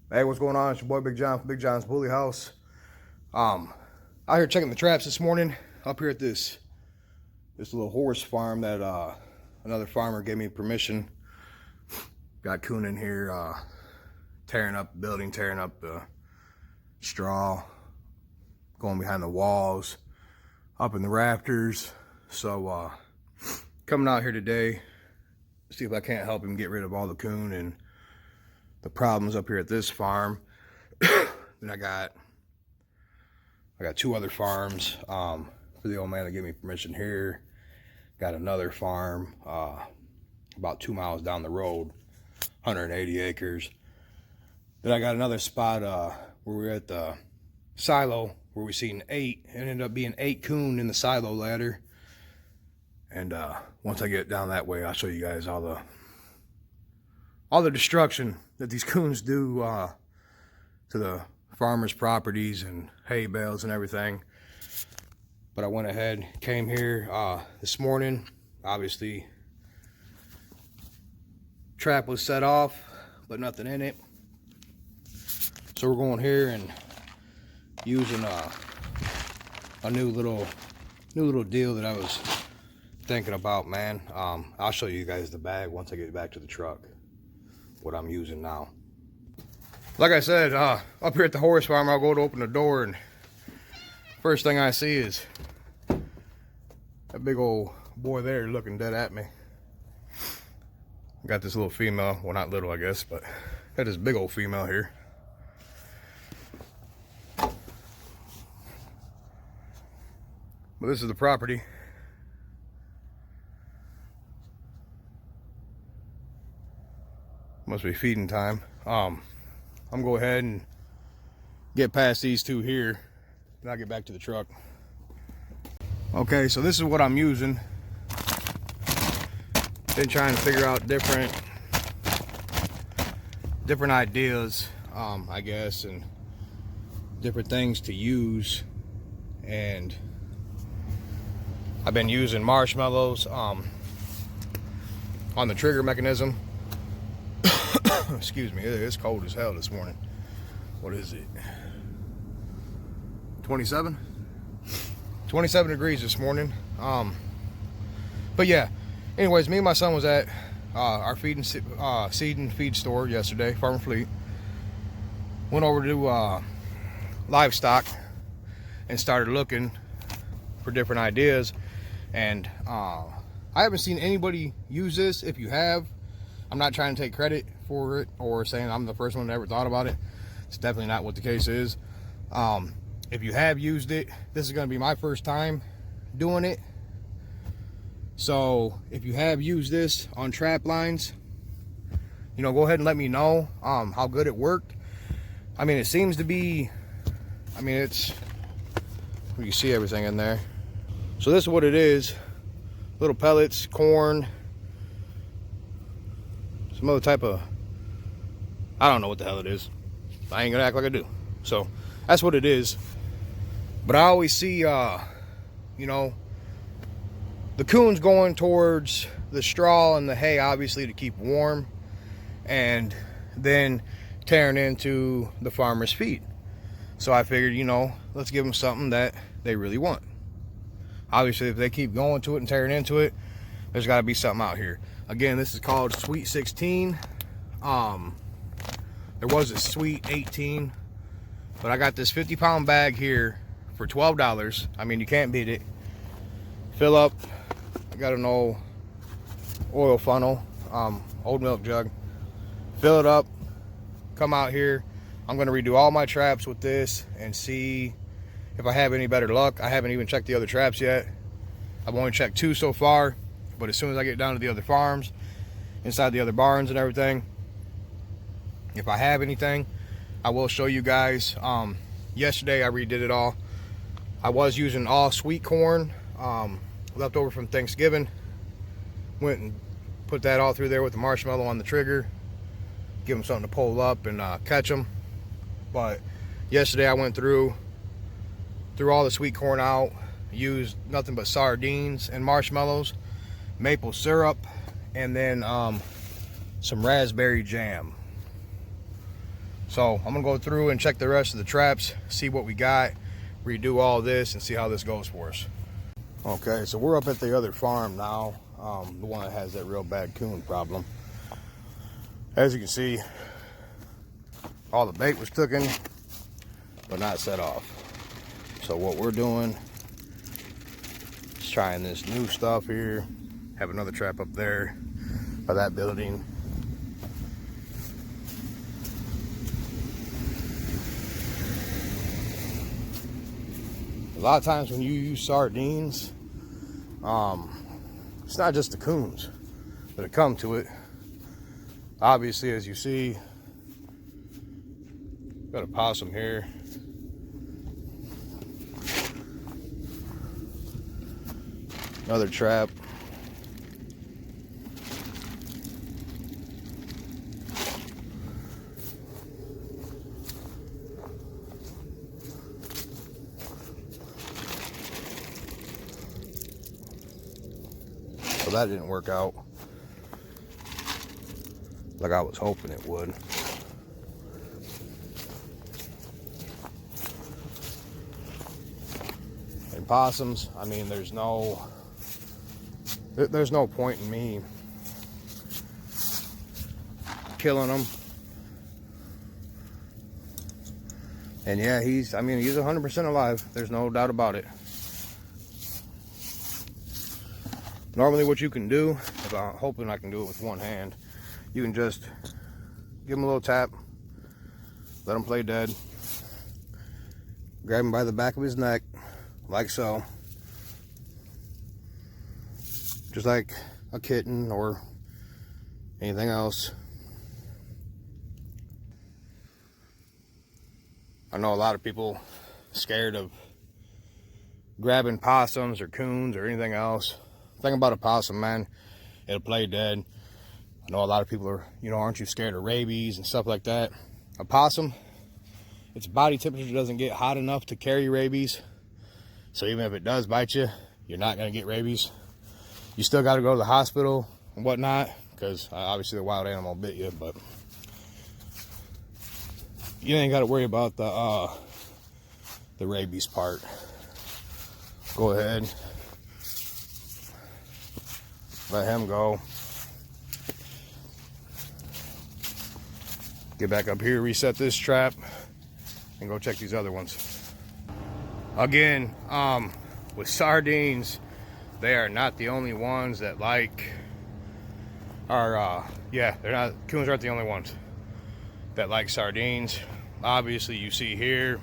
Hey, what's going on? It's your boy Big John from Big John's Bully House. Out here checking the traps this morning up here at this little horse farm that another farmer gave me permission. Got coon in here tearing up the building, tearing up the straw, going behind the walls, up in the rafters. So coming out here today, see if I can't help him get rid of all the coon and the problems up here at this farm. Then I got two other farms for the old man to give me permission here. Got another farm about 2 miles down the road, 180 acres. Then I got another spot where we're at the silo where we seen 8. It ended up being 8 coon in the silo ladder. And once I get down that way, I'll show you guys all the destruction that these coons do to the farmers' properties and hay bales and everything. But I went ahead, came here this morning. Obviously, trap was set off, but nothing in it. So we're going here and using a new little deal that I was thinking about, man. I'll show you guys the bag once I get back to the truck, what I'm using now. Like I said, up here at the horse farm, I'll go to open the door and first thing I see is that big old boy there looking dead at me. Got this little female, well, not little I guess, but got this big old female here. But this is the property. Must be feeding time. I'm gonna go ahead and get past these two here and I'll get back to the truck. Okay, so this is what I'm using. Been trying to figure out different ideas, I guess, and different things to use. And I've been using marshmallows on the trigger mechanism. Excuse me, it's cold as hell this morning. What is it? 27 degrees this morning. But yeah, anyways, me and my son was at our seed and feed store yesterday, Farm Fleet. Went over to livestock and started looking for different ideas. And I haven't seen anybody use this. If you have, I'm not trying to take credit for it or saying I'm the first one that ever thought about it. It's definitely not what the case is. If you have used it, this is going to be my first time doing it. So if you have used this on trap lines, you know, go ahead and let me know how good it worked. I mean, it seems to be, I mean, it's, you can see everything in there. So this is what it is. Little pellets, corn, some other type of, I don't know what the hell it is. I ain't gonna act like I do. So that's what it is. But I always see, you know, the coons going towards the straw and the hay, obviously to keep warm, and then tearing into the farmer's feed. So I figured, you know, let's give them something that they really want. Obviously, if they keep going to it and tearing into it, there's got to be something out here. Again, this is called Sweet 16. There was a Sweet 18, but I got this 50-pound bag here for $12. I mean, you can't beat it. Fill up. I got an old oil funnel, old milk jug. Fill it up. Come out here. I'm going to redo all my traps with this and see if I have any better luck. I haven't even checked the other traps yet. I've only checked 2 so far. But as soon as I get down to the other farms, inside the other barns and everything, if I have anything, I will show you guys. Yesterday I redid it all. I was using all sweet corn, left over from Thanksgiving. Went and put that all through there with the marshmallow on the trigger. Give them something to pull up and catch them. But yesterday I went through all the sweet corn out, used nothing but sardines and marshmallows, maple syrup, and then some raspberry jam. So I'm gonna go through and check the rest of the traps, see what we got, redo all this, and see how this goes for us. Okay, so we're up at the other farm now, the one that has that real bad coon problem. As you can see, all the bait was taken, but not set off. So what we're doing is trying this new stuff here. Have another trap up there by that building. A lot of times when you use sardines, it's not just the coons that come to it. Obviously, as you see, got a possum here. Another trap. So that didn't work out like I was hoping it would. And possums, I mean, there's no point in me killing them. And yeah, he's 100% alive. There's no doubt about it. Normally what you can do, if I'm hoping I can do it with one hand, you can just give him a little tap, let him play dead, grab him by the back of his neck, like so. Just like a kitten or anything else. I know a lot of people scared of grabbing possums or coons or anything else. Thing about a possum, man, it'll play dead. I know a lot of people are, aren't you scared of rabies and stuff like that? A possum, its body temperature doesn't get hot enough to carry rabies. So even if it does bite you, you're not gonna get rabies. You still gotta go to the hospital and whatnot, because obviously the wild animal bit you, but you ain't gotta worry about the rabies part. Go ahead. Let him go. Get back up here, reset this trap, and go check these other ones. Again, with sardines, they are not the only ones that coons aren't the only ones that like sardines. Obviously, you see here,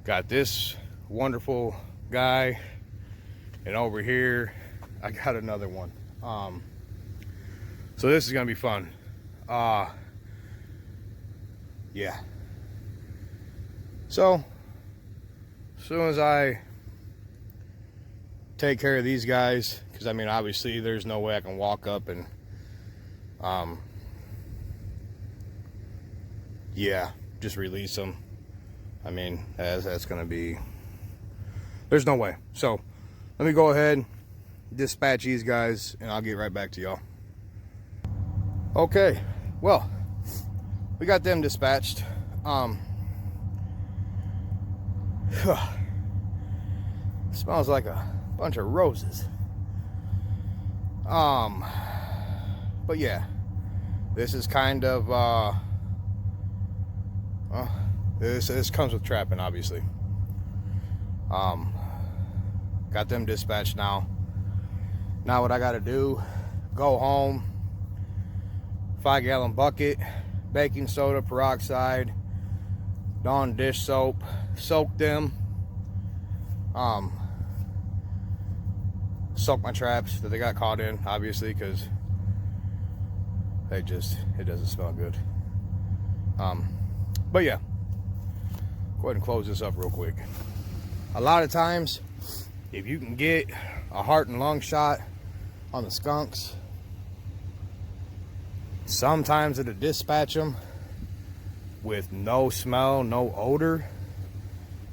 got this wonderful guy, and over here, I got another one. So this is gonna be fun. Yeah. So as soon as I take care of these guys, because I mean, obviously there's no way I can walk up and just release them. I mean, that's gonna be, there's no way. So let me go ahead, dispatch these guys, and I'll get right back to y'all. Okay, well, we got them dispatched. Smells like a bunch of roses. But yeah, this is kind of this comes with trapping, obviously. Got them dispatched now. Now what I gotta do, go home, 5-gallon bucket, baking soda, peroxide, Dawn dish soap, soak them, soak my traps that they got caught in, obviously, because it doesn't smell good. But yeah, go ahead and close this up real quick. A lot of times, if you can get a heart and lung shot on the skunks, sometimes it'll dispatch them with no smell, no odor.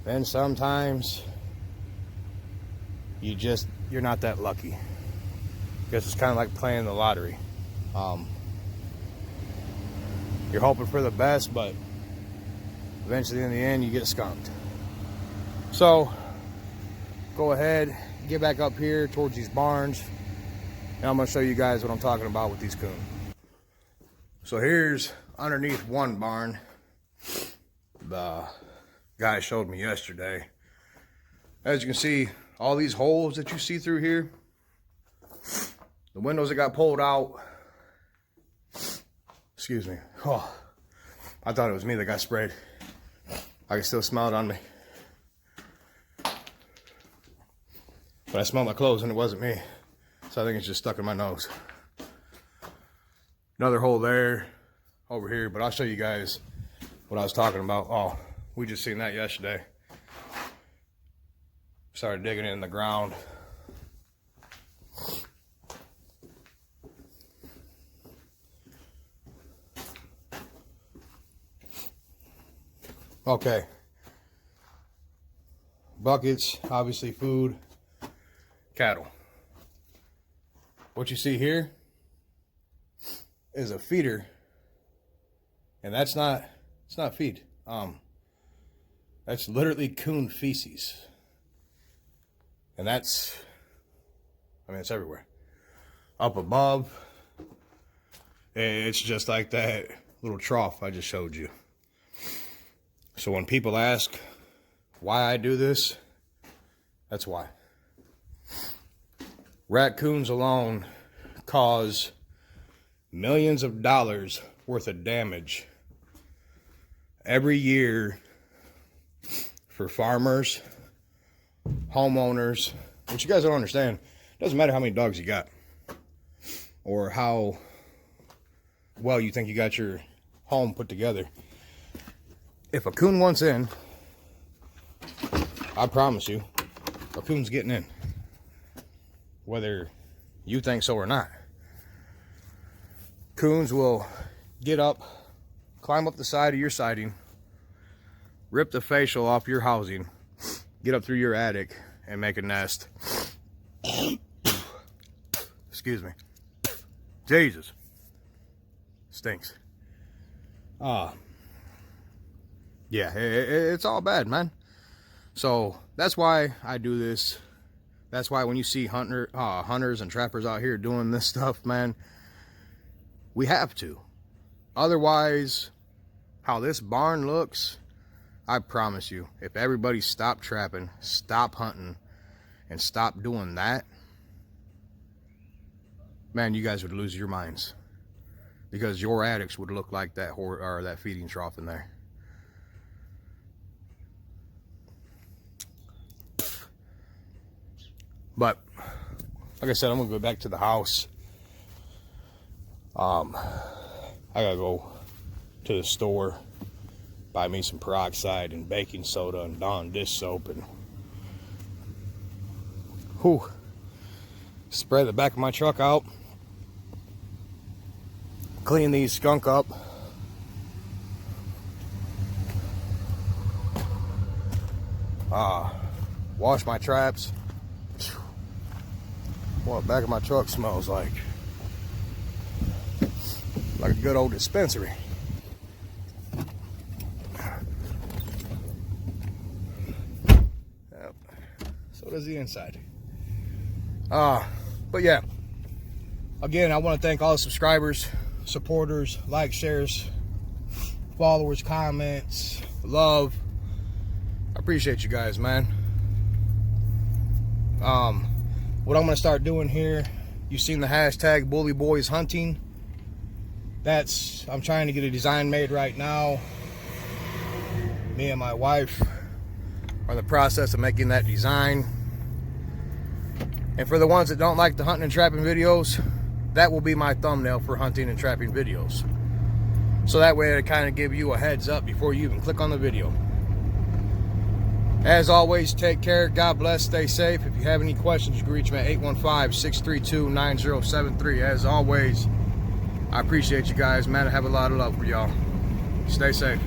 Then sometimes you're not that lucky. Guess it's kind of like playing the lottery. you're hoping for the best, but eventually in the end you get skunked. So go ahead, get back up here towards these barns, and I'm going to show you guys what I'm talking about with these coon. So here's underneath one barn the guy showed me yesterday. As you can see, all these holes that you see through here, the windows that got pulled out, excuse me, oh, I thought it was me that got sprayed. I can still smell it on me. But I smelled my clothes and it wasn't me. So I think it's just stuck in my nose. Another hole there, over here, but I'll show you guys what I was talking about. Oh, we just seen that yesterday. Started digging it in the ground. Okay. Buckets, obviously food, cattle. What you see here is a feeder, and it's not feed. That's literally coon feces. And that's, I mean, it's everywhere. Up above, it's just like that little trough I just showed you. So when people ask why I do this, that's why. Raccoons alone cause millions of dollars worth of damage every year for farmers, homeowners, which you guys don't understand. It doesn't matter how many dogs you got or how well you think you got your home put together. If a coon wants in, I promise you, a coon's getting in, whether you think so or not. Coons will get up, climb up the side of your siding, rip the fascial off your housing, get up through your attic, and make a nest. Excuse me. Jesus. Stinks. Yeah, it's all bad, man. So that's why I do this. That's why when you see hunters and trappers out here doing this stuff, man, we have to. Otherwise, how this barn looks, I promise you, if everybody stopped trapping, stop hunting, and stop doing that, man, you guys would lose your minds. Because your attics would look like that that feeding trough in there. But like I said, I'm gonna go back to the house. I gotta go to the store, buy me some peroxide and baking soda and Dawn dish soap, and spray the back of my truck out, clean these skunk up, wash my traps. What the back of my truck smells like a good old dispensary. Yep. So does the inside. But yeah, again, I want to thank all the subscribers, supporters, likes, shares, followers, comments, love. I appreciate you guys, man. What I'm going to start doing here, you've seen the hashtag Bully Boys Hunting. I'm trying to get a design made right now. Me and my wife are in the process of making that design. And for the ones that don't like the hunting and trapping videos, that will be my thumbnail for hunting and trapping videos. So that way it kind of give you a heads up before you even click on the video. As always, take care. God bless. Stay safe. If you have any questions, you can reach me at 815-632-9073. As always, I appreciate you guys, man. I have a lot of love for y'all. Stay safe.